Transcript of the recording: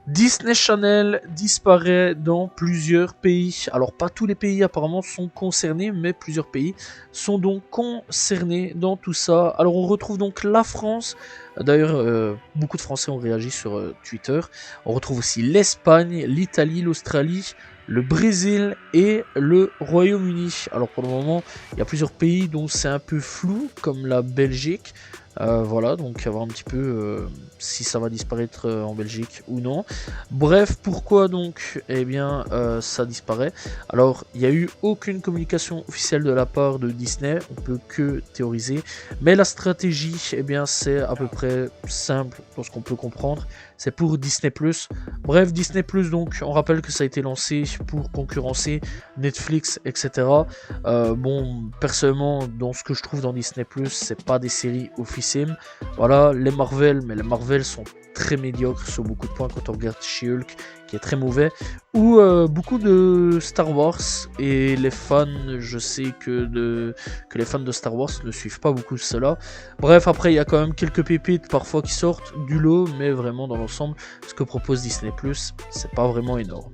Disney Channel disparaît dans plusieurs pays. Alors pas tous les pays apparemment sont concernés, mais plusieurs pays sont donc concernés dans tout ça. Alors on retrouve donc la France. D'ailleurs, beaucoup de Français ont réagi sur Twitter. On retrouve aussi l'Espagne, l'Italie, l'Australie, le Brésil et le Royaume-Uni. Alors pour le moment, il y a plusieurs pays dont c'est un peu flou, comme la Belgique. Voilà, donc à voir un petit peu si ça va disparaître en Belgique ou non. Bref, pourquoi donc eh bien ça disparaît? Alors, il n'y a eu aucune communication officielle de la part de Disney, on peut que théoriser, mais la stratégie, eh bien c'est à peu près simple dans ce qu'on peut comprendre, c'est pour Disney+. Bref, Disney+, donc on rappelle que ça a été lancé pour concurrencer Netflix, etc. Bon, personnellement, dans ce que je trouve dans Disney+, c'est pas des séries officielles. Voilà, les Marvel, mais les Marvel sont très médiocres sur beaucoup de points quand on regarde She-Hulk, qui est très mauvais, ou beaucoup de Star Wars, et les fans, je sais que les fans de Star Wars ne suivent pas beaucoup cela. Bref, après, il y a quand même quelques pépites parfois qui sortent du lot, mais vraiment dans l'ensemble, ce que propose Disney+, c'est pas vraiment énorme.